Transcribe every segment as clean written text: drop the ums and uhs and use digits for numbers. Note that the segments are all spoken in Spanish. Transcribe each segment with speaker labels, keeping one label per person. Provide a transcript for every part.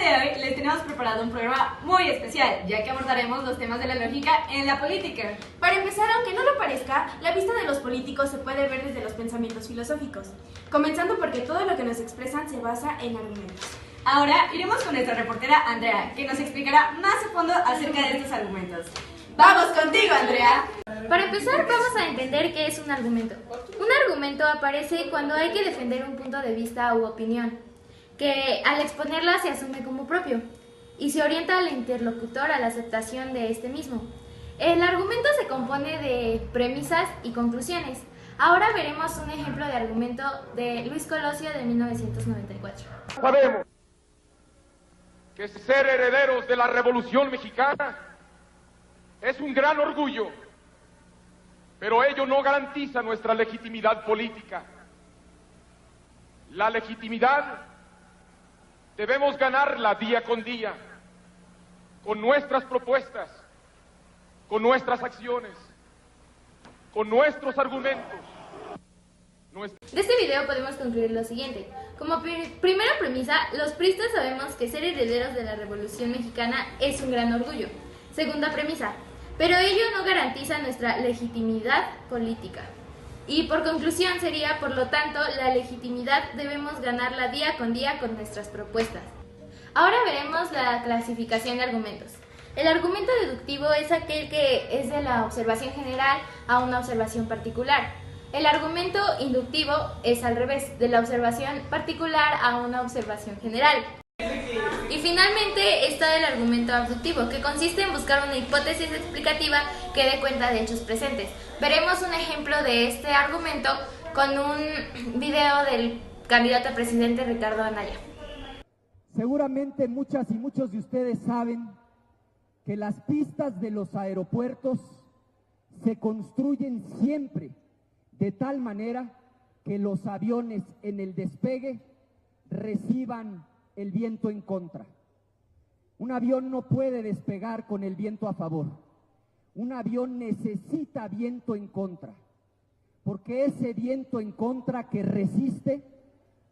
Speaker 1: de hoy les tenemos preparado un programa muy especial, ya que abordaremos los temas de la lógica en la política.
Speaker 2: Para empezar, aunque no lo parezca, la vista de los políticos se puede ver desde los pensamientos filosóficos, comenzando porque todo lo que nos expresan se basa en argumentos.
Speaker 1: Ahora iremos con nuestra reportera Andrea, que nos explicará más a fondo acerca de estos argumentos.
Speaker 2: ¡Vamos contigo, Andrea!
Speaker 3: Para empezar, vamos a entender qué es un argumento. Un argumento aparece cuando hay que defender un punto de vista u opinión, que al exponerla se asume como propio y se orienta al interlocutor a la aceptación de este mismo. El argumento se compone de premisas y conclusiones. Ahora veremos un ejemplo de argumento de Luis Colosio de 1994.
Speaker 4: Sabemos que ser herederos de la Revolución Mexicana es un gran orgullo, pero ello no garantiza nuestra legitimidad política. La legitimidad debemos ganarla día con día, con nuestras propuestas, con nuestras acciones, con nuestros argumentos.
Speaker 3: De este video podemos concluir lo siguiente. Como primera premisa, los priistas sabemos que ser herederos de la Revolución Mexicana es un gran orgullo. Segunda premisa, pero ello no garantiza nuestra legitimidad política. Y por conclusión sería, por lo tanto, la legitimidad debemos ganarla día con nuestras propuestas. Ahora veremos la clasificación de argumentos. El argumento deductivo es aquel que es de la observación general a una observación particular. El argumento inductivo es al revés, de la observación particular a una observación general. Y finalmente está el argumento abductivo, que consiste en buscar una hipótesis explicativa que dé cuenta de hechos presentes. Veremos un ejemplo de este argumento con un video del candidato a presidente Ricardo Anaya.
Speaker 5: Seguramente muchas y muchos de ustedes saben que las pistas de los aeropuertos se construyen siempre de tal manera que los aviones en el despegue reciban el viento en contra. Un avión no puede despegar con el viento a favor. Un avión necesita viento en contra, porque ese viento en contra que resiste,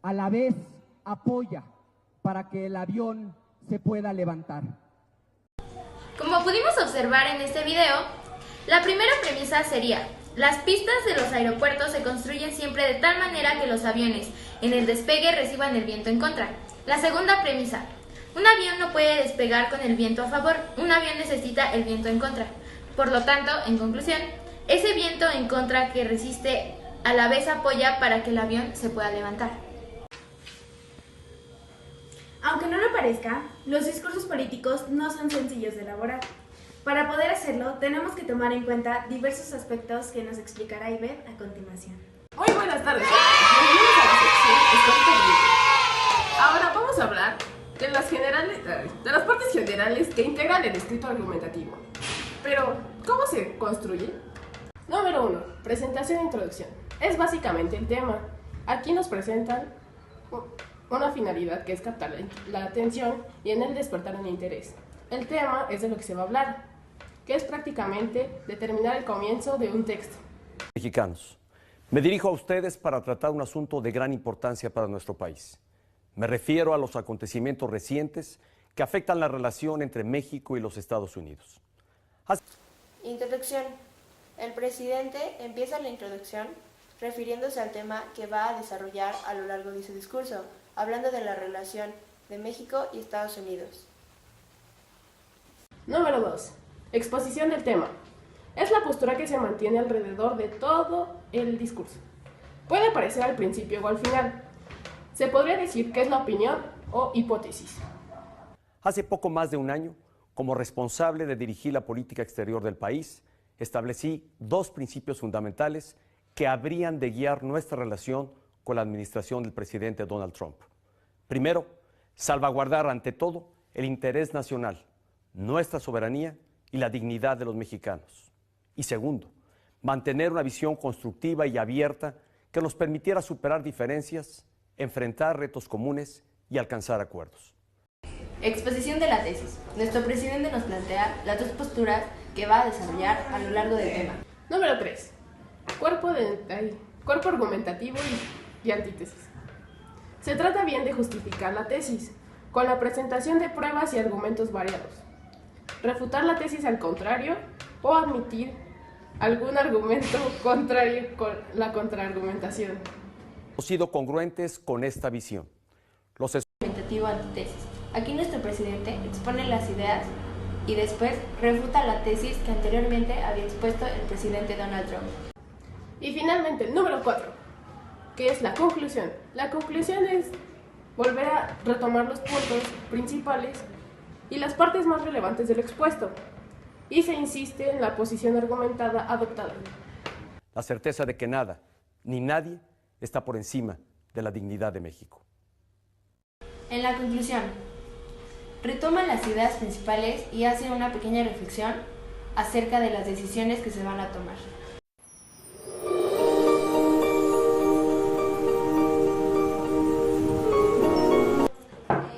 Speaker 5: a la vez apoya para que el avión se pueda levantar.
Speaker 3: Como pudimos observar en este video, la primera premisa sería: las pistas de los aeropuertos se construyen siempre de tal manera que los aviones en el despegue reciban el viento en contra. La segunda premisa: un avión no puede despegar con el viento a favor, un avión necesita el viento en contra. Por lo tanto, en conclusión, ese viento en contra que resiste a la vez apoya para que el avión se pueda levantar.
Speaker 2: Aunque no lo parezca, los discursos políticos no son sencillos de elaborar. Para poder hacerlo, tenemos que tomar en cuenta diversos aspectos que nos explicará Ivette a continuación.
Speaker 6: Muy buenas tardes. Bienvenidos a la sección Escolta Libre. Ahora vamos a hablar de las partes generales que integran el escrito argumentativo. Pero, ¿cómo se construye? Número 1. Presentación e introducción. Es básicamente el tema. Aquí nos presentan una finalidad que es captar la atención y en él despertar un interés. El tema es de lo que se va a hablar, que es prácticamente determinar el comienzo de un texto.
Speaker 7: Mexicanos, me dirijo a ustedes para tratar un asunto de gran importancia para nuestro país. Me refiero a los acontecimientos recientes que afectan la relación entre México y los Estados Unidos.
Speaker 8: Introducción. El presidente empieza la introducción refiriéndose al tema que va a desarrollar a lo largo de su discurso, hablando de la relación de México y Estados Unidos.
Speaker 6: Número 2. Exposición del tema. Es la postura que se mantiene alrededor de todo el discurso. Puede aparecer al principio o al final. Se podría decir que es la opinión o hipótesis.
Speaker 7: Hace poco más de un año, como responsable de dirigir la política exterior del país, establecí dos principios fundamentales que habrían de guiar nuestra relación con la administración del presidente Donald Trump. Primero, salvaguardar ante todo el interés nacional, nuestra soberanía y la dignidad de los mexicanos. Y segundo, mantener una visión constructiva y abierta que nos permitiera superar diferencias, enfrentar retos comunes y alcanzar acuerdos.
Speaker 8: Exposición de la tesis. Nuestro presidente nos plantea las dos posturas que va a desarrollar a lo largo del tema.
Speaker 6: Número 3. Cuerpo argumentativo y antítesis. Se trata bien de justificar la tesis. con la presentación de pruebas y argumentos variados, refutar la tesis al contrario o admitir algún argumento contrario con la contraargumentación.
Speaker 7: Hemos sido congruentes con esta visión.
Speaker 3: Argumentativo antitesis. Aquí nuestro presidente expone las ideas y después refuta la tesis que anteriormente había expuesto el presidente Donald Trump.
Speaker 6: Y finalmente, el número 4, que es la conclusión. La conclusión es volver a retomar los puntos principales y las partes más relevantes del expuesto, y se insiste en la posición argumentada adoptada.
Speaker 7: La certeza de que nada, ni nadie, está por encima de la dignidad de México.
Speaker 3: En la conclusión, retoma las ideas principales y hace una pequeña reflexión acerca de las decisiones que se van a tomar.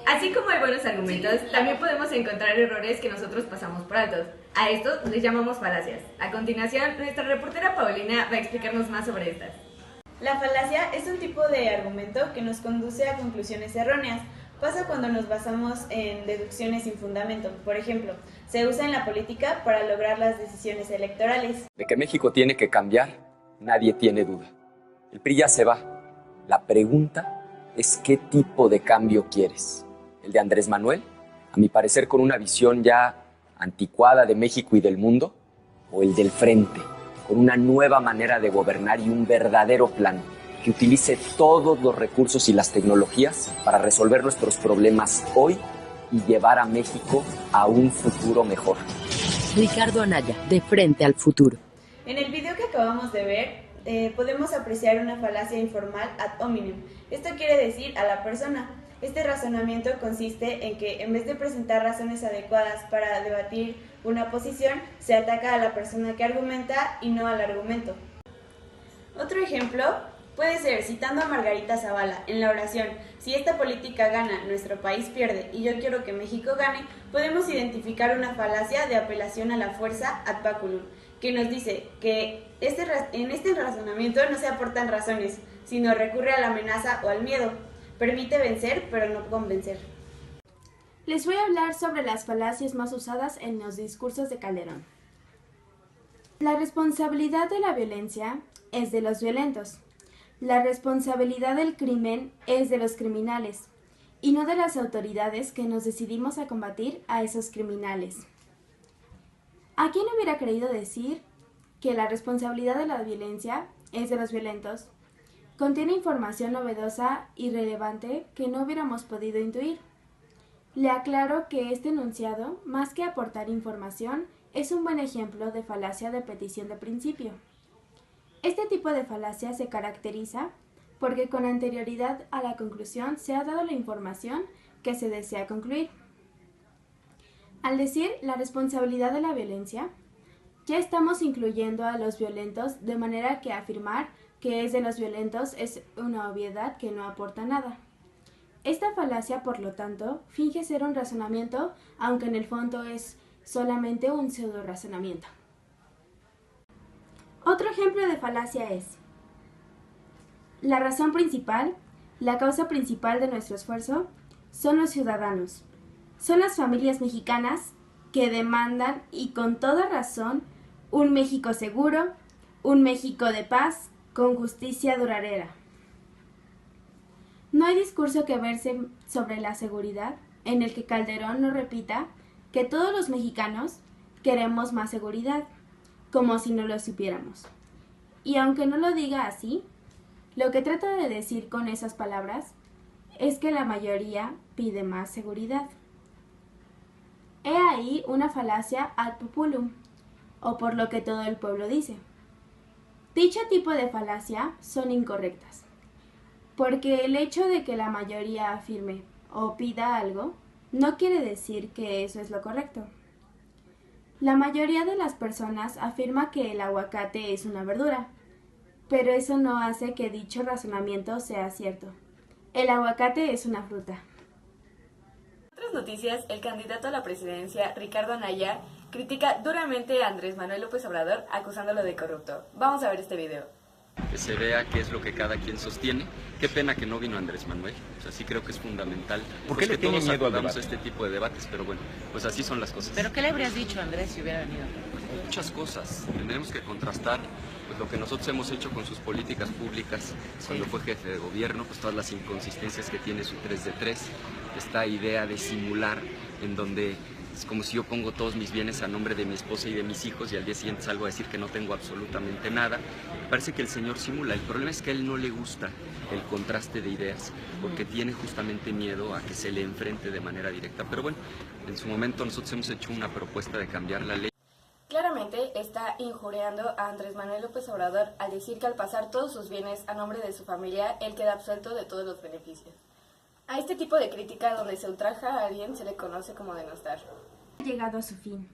Speaker 1: Así como hay buenos argumentos, también podemos encontrar errores que nosotros pasamos por altos. A estos les llamamos falacias. A continuación, nuestra reportera Paulina va a explicarnos más sobre estas.
Speaker 2: La falacia es un tipo de argumento que nos conduce a conclusiones erróneas. Pasa cuando nos basamos en deducciones sin fundamento. Por ejemplo, se usa en la política para lograr las decisiones electorales.
Speaker 9: De que México tiene que cambiar, nadie tiene duda. El PRI ya se va. La pregunta es ¿qué tipo de cambio quieres? ¿El de Andrés Manuel? A mi parecer con una visión ya anticuada de México y del mundo. ¿O el del Frente? Con una nueva manera de gobernar y un verdadero plan que utilice todos los recursos y las tecnologías para resolver nuestros problemas hoy y llevar a México a un futuro mejor.
Speaker 10: Ricardo Anaya, de Frente al Futuro.
Speaker 2: En el video que acabamos de ver, podemos apreciar una falacia informal ad hominem. Esto quiere decir a la persona. Este razonamiento consiste en que en vez de presentar razones adecuadas para debatir una posición, se ataca a la persona que argumenta y no al argumento. Otro ejemplo puede ser, citando a Margarita Zavala, en la oración, si esta política gana, nuestro país pierde y yo quiero que México gane, podemos identificar una falacia de apelación a la fuerza ad baculum, que nos dice que en este razonamiento no se aportan razones, sino recurre a la amenaza o al miedo. Permite vencer, pero no convencer. Les voy a hablar sobre las falacias más usadas en los discursos de Calderón. La responsabilidad de la violencia es de los violentos. La responsabilidad del crimen es de los criminales, y no de las autoridades que nos decidimos a combatir a esos criminales. ¿A quién hubiera querido decir que la responsabilidad de la violencia es de los violentos? Contiene información novedosa y relevante que no hubiéramos podido intuir. Le aclaro que este enunciado, más que aportar información, es un buen ejemplo de falacia de petición de principio. Este tipo de falacia se caracteriza porque con anterioridad a la conclusión se ha dado la información que se desea concluir. Al decir la responsabilidad de la violencia, ya estamos incluyendo a los violentos, de manera que afirmar que es de los violentos es una obviedad que no aporta nada. Esta falacia, por lo tanto, finge ser un razonamiento, aunque en el fondo es solamente un pseudo razonamiento. Otro ejemplo de falacia es: la razón principal, la causa principal de nuestro esfuerzo, son los ciudadanos. Son las familias mexicanas que demandan, y con toda razón, un México seguro, un México de paz, con justicia duradera. No hay discurso que verse sobre la seguridad en el que Calderón no repita que todos los mexicanos queremos más seguridad, como si no lo supiéramos. Y aunque no lo diga así, lo que trata de decir con esas palabras es que la mayoría pide más seguridad. He ahí una falacia ad populum, o por lo que todo el pueblo dice. Dicho tipo de falacia son incorrectas, porque el hecho de que la mayoría afirme o pida algo no quiere decir que eso es lo correcto. La mayoría de las personas afirma que el aguacate es una verdura, pero eso no hace que dicho razonamiento sea cierto. El aguacate es una fruta.
Speaker 1: En otras noticias, el candidato a la presidencia, Ricardo Anaya, critica duramente a Andrés Manuel López Obrador acusándolo de corrupto. Vamos a ver este video.
Speaker 11: que se vea qué es lo que cada quien sostiene. Qué pena que no vino Andrés Manuel, o sea, sí creo que es fundamental.
Speaker 12: ¿Por qué le tiene miedo al debate?
Speaker 11: Este tipo de debates, pero bueno, pues así son las cosas.
Speaker 13: ¿Pero qué le habrías dicho a Andrés si hubiera venido?
Speaker 11: Muchas cosas, tendremos que contrastar pues lo que nosotros hemos hecho con sus políticas públicas cuando fue jefe de gobierno, pues todas las inconsistencias que tiene su 3 de 3, esta idea de simular en donde es como si yo pongo todos mis bienes a nombre de mi esposa y de mis hijos y al día siguiente salgo a decir que no tengo absolutamente nada. Parece que el señor simula. El problema es que a él no le gusta el contraste de ideas porque tiene justamente miedo a que se le enfrente de manera directa. Pero bueno, en su momento nosotros hemos hecho una propuesta de cambiar la ley.
Speaker 14: Claramente está injuriando a Andrés Manuel López Obrador al decir que al pasar todos sus bienes a nombre de su familia, él queda absuelto de todos los beneficios. A este tipo de crítica donde se ultraja a alguien se le conoce como denostar.
Speaker 15: Ha llegado a su fin.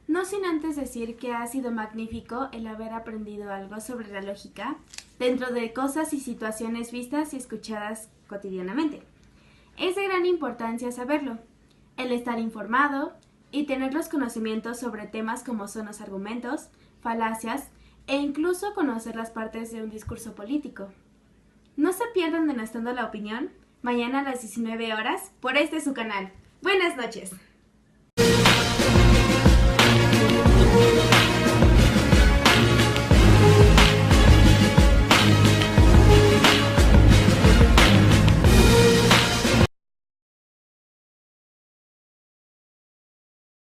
Speaker 15: No sin antes decir que ha sido magnífico el haber aprendido algo sobre la lógica dentro de cosas y situaciones vistas y escuchadas cotidianamente. Es de gran importancia saberlo, el estar informado y tener los conocimientos sobre temas como son los argumentos, falacias e incluso conocer las partes de un discurso político. No se pierdan Denostando la Opinión, mañana a las 19 horas por su canal. Buenas noches.